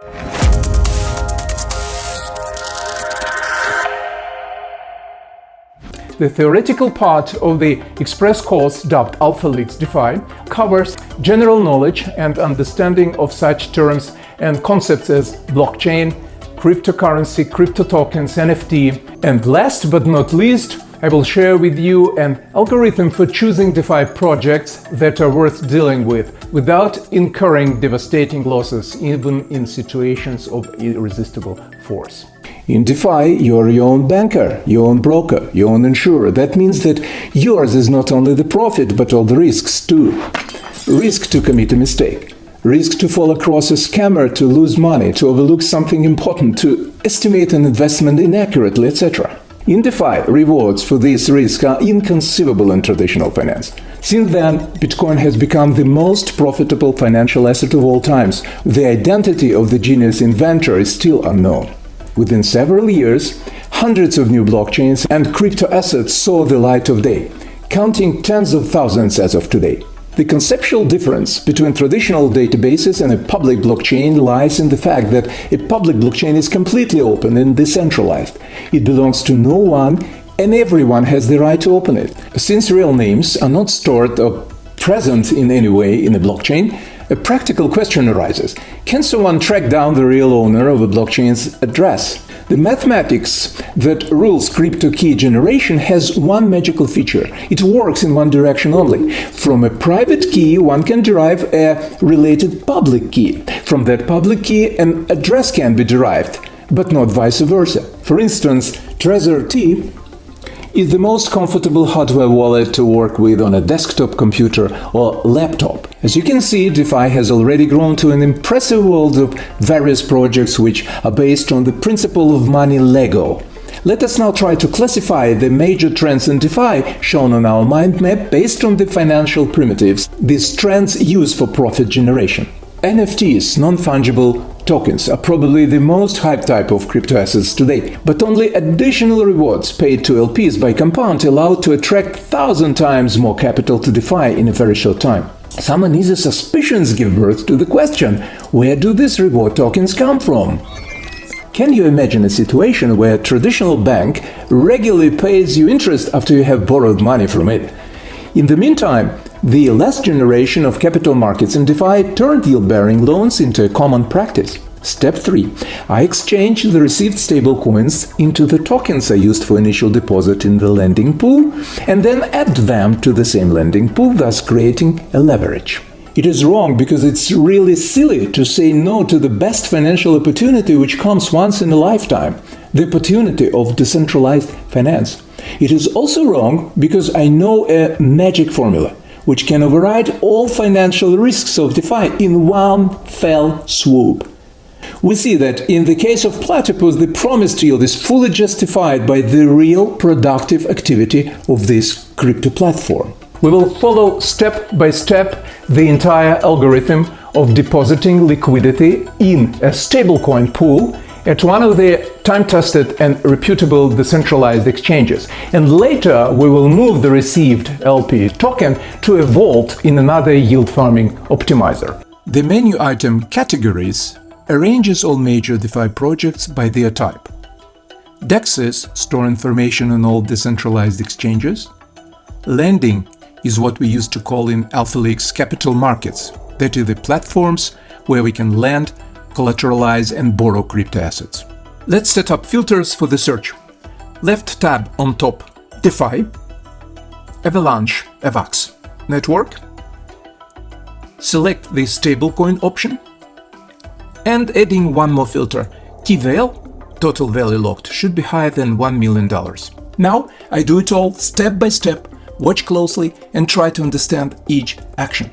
The theoretical part of the express course dubbed Alphaleaks DeFi covers general knowledge and understanding of such terms and concepts as blockchain, cryptocurrency, crypto tokens, NFT, and last but not least, I will share with you an algorithm for choosing DeFi projects that are worth dealing with without incurring devastating losses, even in situations of irresistible force. In DeFi, you're your own banker, your own broker, your own insurer. That means that yours is not only the profit, but all the risks too. Risk to commit a mistake. Risk to fall across a scammer, to lose money, to overlook something important, to estimate an investment inaccurately, etc. In DeFi, rewards for this risk are inconceivable in traditional finance. Since then, Bitcoin has become the most profitable financial asset of all times. The identity of the genius inventor is still unknown. Within several years, hundreds of new blockchains and crypto assets saw the light of day, counting tens of thousands as of today. The conceptual difference between traditional databases and a public blockchain lies in the fact that a public blockchain is completely open and decentralized. It belongs to no one, and everyone has the right to open it. Since real names are not stored or present in any way in a blockchain, a practical question arises. Can someone track down the real owner of a blockchain's address? The mathematics that rules crypto key generation has one magical feature. It works in one direction only. From a private key, one can derive a related public key. From that public key, an address can be derived, but not vice versa. For instance, Trezor T is the most comfortable hardware wallet to work with on a desktop computer or laptop. As you can see, DeFi has already grown to an impressive world of various projects which are based on the principle of money Lego. Let us now try to classify the major trends in DeFi shown on our mind map based on the financial primitives these trends use for profit generation. NFTs, non-fungible tokens, are probably the most hyped type of crypto assets today, but only additional rewards paid to LPs by Compound allow to attract 1,000 times more capital to DeFi in a very short time. Some uneasy suspicions give birth to the question, where do these reward tokens come from? Can you imagine a situation where a traditional bank regularly pays you interest after you have borrowed money from it? In the meantime, the last generation of capital markets in DeFi turned yield-bearing loans into a common practice. Step 3. I exchange the received stablecoins into the tokens I used for initial deposit in the lending pool and then add them to the same lending pool, thus creating a leverage. It is wrong because it's really silly to say no to the best financial opportunity which comes once in a lifetime, the opportunity of decentralized finance. It is also wrong because I know a magic formula which can override all financial risks of DeFi in one fell swoop. We see that in the case of Platypus, the promised yield is fully justified by the real productive activity of this crypto platform. We will follow step by step the entire algorithm of depositing liquidity in a stablecoin pool at one of the time-tested and reputable decentralized exchanges. And later we will move the received LP token to a vault in another yield-farming optimizer. The menu item Categories arranges all major DeFi projects by their type. DEXs store information on all decentralized exchanges. Lending is what we used to call in Alphaleaks capital markets, that is the platforms where we can lend, collateralize and borrow crypto assets. Let's set up filters for the search. Left tab on top, DeFi, Avalanche, AVAX, Network. Select the stablecoin option and adding one more filter, TVL, total value locked, should be higher than $1 million. Now I do it all step by step, watch closely and try to understand each action.